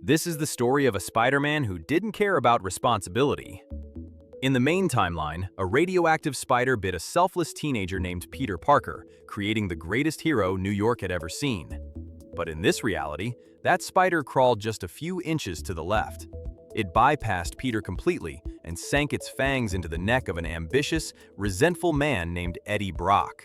This is the story of a Spider-Man who didn't care about responsibility. In the main timeline, a radioactive spider bit a selfless teenager named Peter Parker, creating the greatest hero New York had ever seen. But in this reality, that spider crawled just a few inches to the left. It bypassed Peter completely and sank its fangs into the neck of an ambitious, resentful man named Eddie Brock.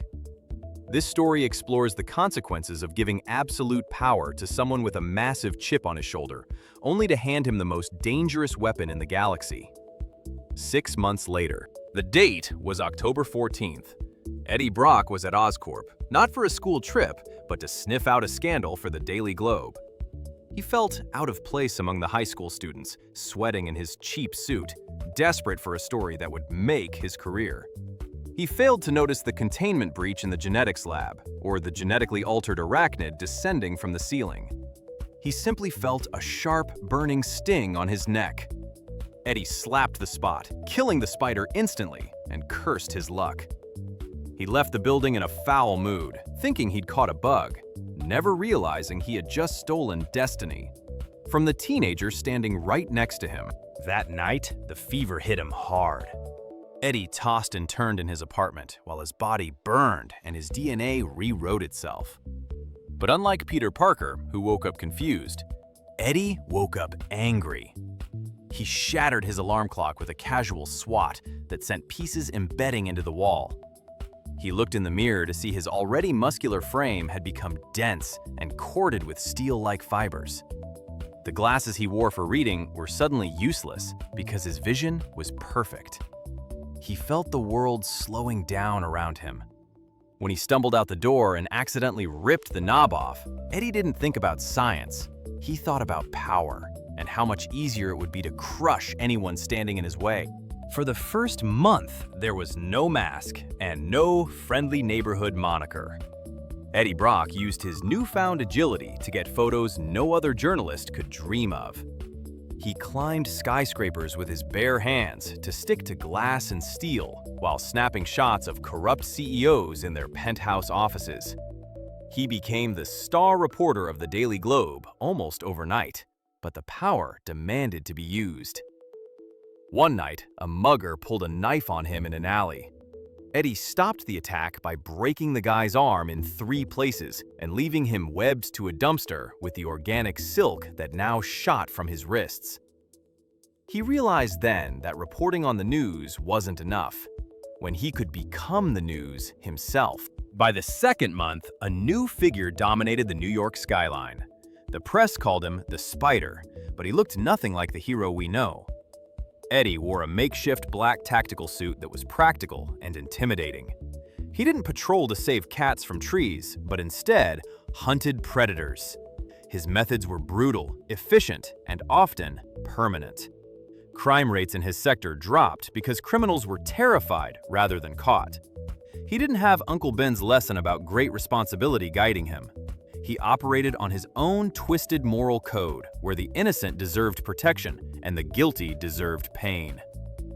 This story explores the consequences of giving absolute power to someone with a massive chip on his shoulder, only to hand him the most dangerous weapon in the galaxy. 6 months later. The date was October 14th. Eddie Brock was at Oscorp, not for a school trip, but to sniff out a scandal for the Daily Globe. He felt out of place among the high school students, sweating in his cheap suit, desperate for a story that would make his career. He failed to notice the containment breach in the genetics lab, or the genetically altered arachnid descending from the ceiling. He simply felt a sharp, burning sting on his neck. Eddie slapped the spot, killing the spider instantly, and cursed his luck. He left the building in a foul mood, thinking he'd caught a bug, never realizing he had just stolen destiny from the teenager standing right next to him. That night, the fever hit him hard. Eddie tossed and turned in his apartment while his body burned and his DNA rewrote itself. But unlike Peter Parker, who woke up confused, Eddie woke up angry. He shattered his alarm clock with a casual swat that sent pieces embedding into the wall. He looked in the mirror to see his already muscular frame had become dense and corded with steel-like fibers. The glasses he wore for reading were suddenly useless because his vision was perfect. He felt the world slowing down around him. When he stumbled out the door and accidentally ripped the knob off, Eddie didn't think about science. He thought about power and how much easier it would be to crush anyone standing in his way. For the first month, there was no mask and no friendly neighborhood moniker. Eddie Brock used his newfound agility to get photos no other journalist could dream of. He climbed skyscrapers with his bare hands to stick to glass and steel while snapping shots of corrupt CEOs in their penthouse offices. He became the star reporter of the Daily Globe almost overnight, but the power demanded to be used. One night, a mugger pulled a knife on him in an alley. Eddie stopped the attack by breaking the guy's arm in 3 places and leaving him webbed to a dumpster with the organic silk that now shot from his wrists. He realized then that reporting on the news wasn't enough, when he could become the news himself. By the second month, a new figure dominated the New York skyline. The press called him the Spider, but he looked nothing like the hero we know. Eddie wore a makeshift black tactical suit that was practical and intimidating. He didn't patrol to save cats from trees, but instead hunted predators. His methods were brutal, efficient, and often permanent. Crime rates in his sector dropped because criminals were terrified rather than caught. He didn't have Uncle Ben's lesson about great responsibility guiding him. He operated on his own twisted moral code, where the innocent deserved protection and the guilty deserved pain.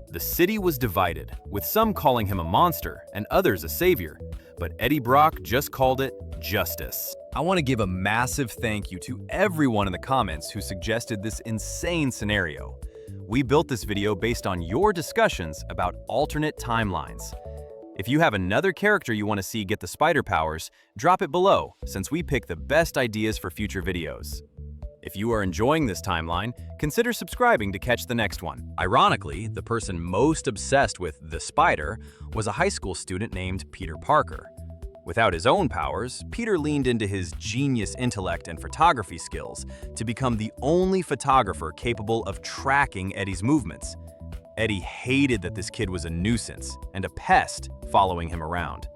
The city was divided, with some calling him a monster and others a savior, but Eddie Brock just called it justice. I want to give a massive thank you to everyone in the comments who suggested this insane scenario. We built this video based on your discussions about alternate timelines. If you have another character you want to see get the spider powers, drop it below, since we pick the best ideas for future videos. If you are enjoying this timeline, consider subscribing to catch the next one. Ironically, the person most obsessed with the spider was a high school student named Peter Parker. Without his own powers, Peter leaned into his genius intellect and photography skills to become the only photographer capable of tracking Eddie's movements. Eddie hated that this kid was a nuisance and a pest following him around.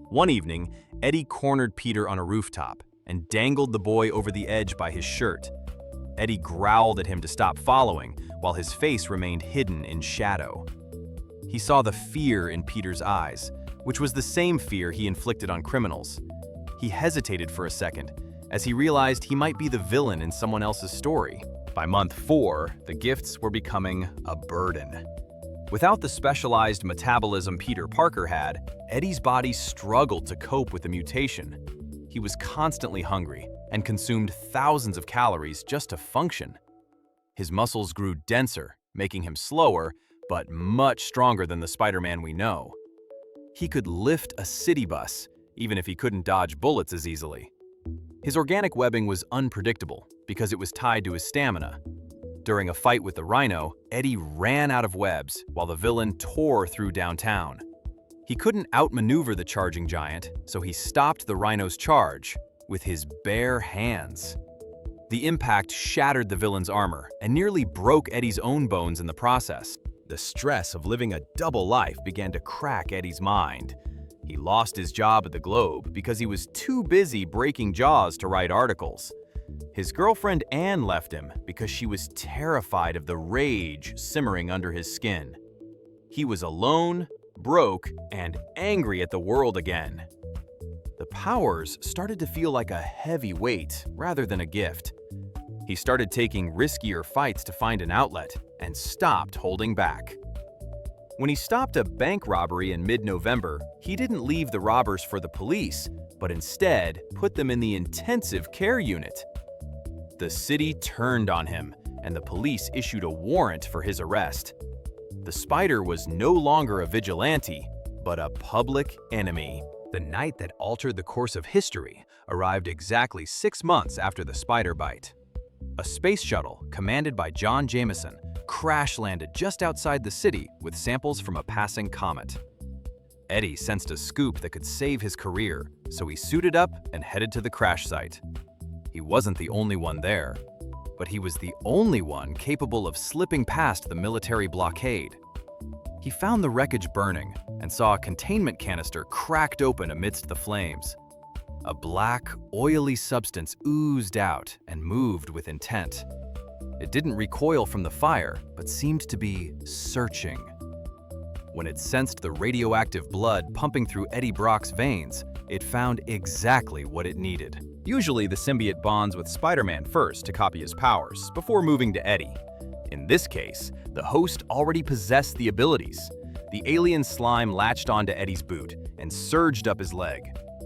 One evening, Eddie cornered Peter on a rooftop and dangled the boy over the edge by his shirt. Eddie growled at him to stop following, while his face remained hidden in shadow. He saw the fear in Peter's eyes, which was the same fear he inflicted on criminals. He hesitated for a second, as he realized he might be the villain in someone else's story. By month 4, the gifts were becoming a burden. Without the specialized metabolism Peter Parker had, Eddie's body struggled to cope with the mutation. He was constantly hungry, and consumed thousands of calories just to function. His muscles grew denser, making him slower, but much stronger than the Spider-Man we know. He could lift a city bus, even if he couldn't dodge bullets as easily. His organic webbing was unpredictable because it was tied to his stamina. During a fight with the Rhino, Eddie ran out of webs while the villain tore through downtown. He couldn't outmaneuver the charging giant, so he stopped the Rhino's charge with his bare hands. The impact shattered the villain's armor and nearly broke Eddie's own bones in the process. The stress of living a double life began to crack Eddie's mind. He lost his job at the Globe because he was too busy breaking jaws to write articles. His girlfriend Anne left him because she was terrified of the rage simmering under his skin. He was alone, broke, and angry at the world again. The powers started to feel like a heavy weight rather than a gift. He started taking riskier fights to find an outlet and stopped holding back. When he stopped a bank robbery in mid-November, he didn't leave the robbers for the police, but instead put them in the intensive care unit. The city turned on him, and the police issued a warrant for his arrest. The Spider was no longer a vigilante, but a public enemy. The night that altered the course of history arrived exactly 6 months after the Spider bite. A space shuttle, commanded by John Jameson, crash-landed just outside the city with samples from a passing comet. Eddie sensed a scoop that could save his career, so he suited up and headed to the crash site. He wasn't the only one there, but he was the only one capable of slipping past the military blockade. He found the wreckage burning and saw a containment canister cracked open amidst the flames. A black, oily substance oozed out and moved with intent. It didn't recoil from the fire, but seemed to be searching. When it sensed the radioactive blood pumping through Eddie Brock's veins, it found exactly what it needed. Usually, the symbiote bonds with Spider-Man first to copy his powers, before moving to Eddie. In this case, the host already possessed the abilities. The alien slime latched onto Eddie's boot and surged up his leg.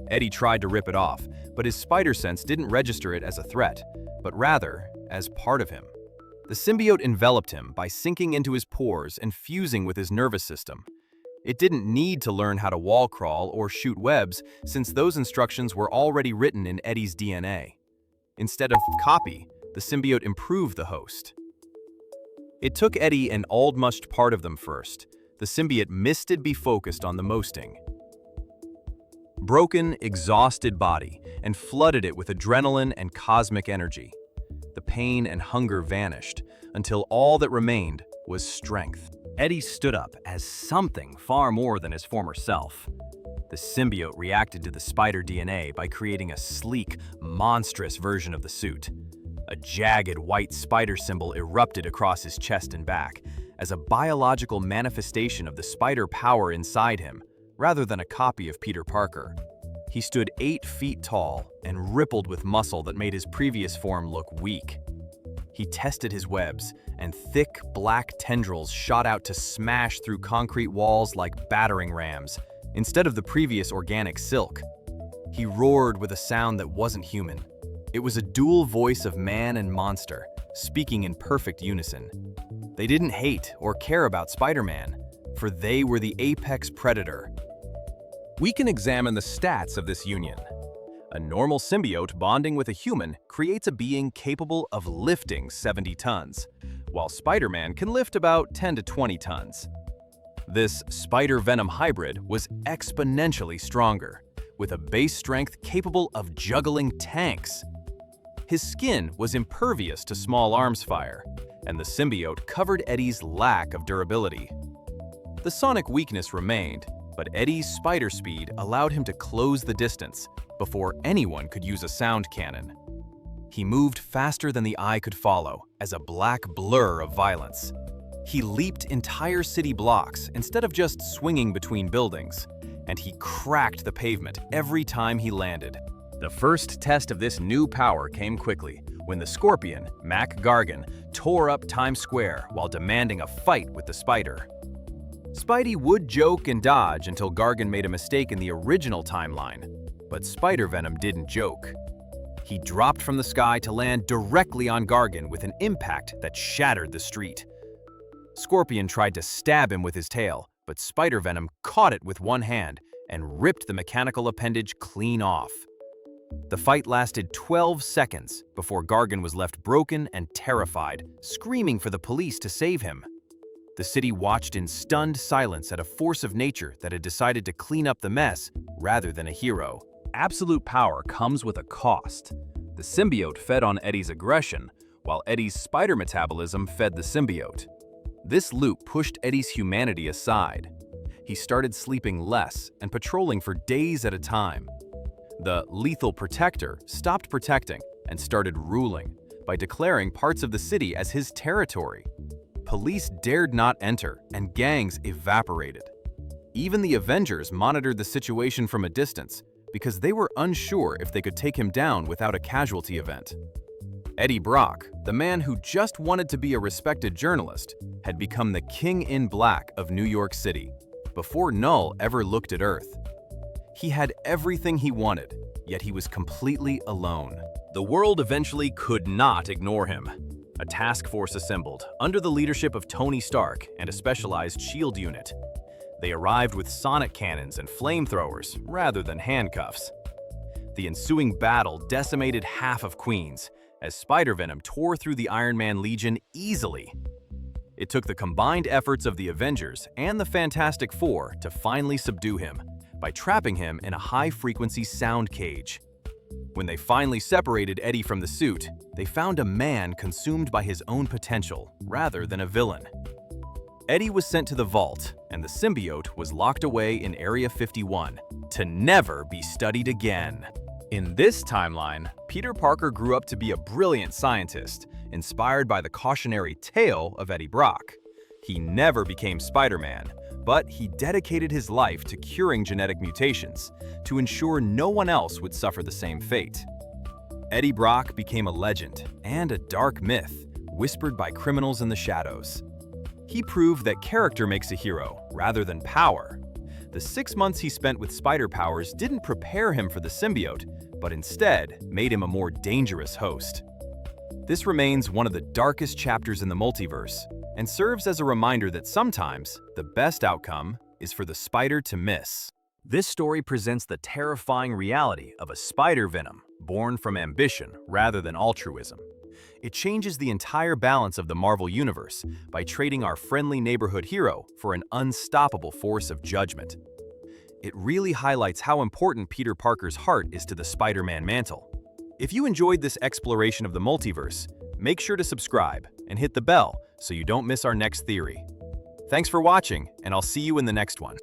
Eddie tried to rip it off, but his spider sense didn't register it as a threat, but rather as part of him. The symbiote enveloped him by sinking into his pores and fusing with his nervous system. It didn't need to learn how to wall crawl or shoot webs, since those instructions were already written in Eddie's DNA. Instead of copy, the symbiote improved the host. It took Eddie an almost part of them first. The symbiote misted be focused on the mosting. Broken, exhausted body, and flooded it with adrenaline and cosmic energy. The pain and hunger vanished, until all that remained was strength. Eddie stood up as something far more than his former self. The symbiote reacted to the spider DNA by creating a sleek, monstrous version of the suit. A jagged white spider symbol erupted across his chest and back, as a biological manifestation of the spider power inside him, rather than a copy of Peter Parker. He stood 8 feet tall and rippled with muscle that made his previous form look weak. He tested his webs, and thick, black tendrils shot out to smash through concrete walls like battering rams, instead of the previous organic silk. He roared with a sound that wasn't human. It was a dual voice of man and monster, speaking in perfect unison. They didn't hate or care about Spider-Man, for they were the apex predator. We can examine the stats of this union. A normal symbiote bonding with a human creates a being capable of lifting 70 tons, while Spider-Man can lift about 10 to 20 tons. This Spider-Venom hybrid was exponentially stronger, with a base strength capable of juggling tanks. His skin was impervious to small arms fire, and the symbiote covered Eddie's lack of durability. The sonic weakness remained, but Eddie's spider speed allowed him to close the distance before anyone could use a sound cannon. He moved faster than the eye could follow, as a black blur of violence. He leaped entire city blocks instead of just swinging between buildings, and he cracked the pavement every time he landed. The first test of this new power came quickly, when the Scorpion, Mac Gargan, tore up Times Square while demanding a fight with the Spider. Spidey would joke and dodge until Gargan made a mistake in the original timeline, but Spider-Venom didn't joke. He dropped from the sky to land directly on Gargan with an impact that shattered the street. Scorpion tried to stab him with his tail, but Spider-Venom caught it with one hand and ripped the mechanical appendage clean off. The fight lasted 12 seconds before Gargan was left broken and terrified, screaming for the police to save him. The city watched in stunned silence at a force of nature that had decided to clean up the mess rather than a hero. Absolute power comes with a cost. The symbiote fed on Eddie's aggression, while Eddie's spider metabolism fed the symbiote. This loop pushed Eddie's humanity aside. He started sleeping less and patrolling for days at a time. The lethal protector stopped protecting and started ruling by declaring parts of the city as his territory. Police dared not enter and gangs evaporated. Even the Avengers monitored the situation from a distance because they were unsure if they could take him down without a casualty event. Eddie Brock, the man who just wanted to be a respected journalist, had become the King in Black of New York City before Null ever looked at Earth. He had everything he wanted, yet he was completely alone. The world eventually could not ignore him. A task force assembled under the leadership of Tony Stark and a specialized shield unit. They arrived with sonic cannons and flamethrowers rather than handcuffs. The ensuing battle decimated half of Queens as Spider-Venom tore through the Iron Man Legion easily. It took the combined efforts of the Avengers and the Fantastic Four to finally subdue him by trapping him in a high-frequency sound cage. When they finally separated Eddie from the suit, they found a man consumed by his own potential rather than a villain. Eddie was sent to the vault, and the symbiote was locked away in Area 51 to never be studied again. In this timeline, Peter Parker grew up to be a brilliant scientist, inspired by the cautionary tale of Eddie Brock. He never became Spider-Man, but he dedicated his life to curing genetic mutations to ensure no one else would suffer the same fate. Eddie Brock became a legend and a dark myth, whispered by criminals in the shadows. He proved that character makes a hero rather than power. The 6 months he spent with spider powers didn't prepare him for the symbiote, but instead made him a more dangerous host. This remains one of the darkest chapters in the multiverse, and serves as a reminder that sometimes the best outcome is for the spider to miss. This story presents the terrifying reality of a Spider-Venom born from ambition rather than altruism. It changes the entire balance of the Marvel Universe by trading our friendly neighborhood hero for an unstoppable force of judgment. It really highlights how important Peter Parker's heart is to the Spider-Man mantle. If you enjoyed this exploration of the multiverse, make sure to subscribe and hit the bell so you don't miss our next theory. Thanks for watching, and I'll see you in the next one.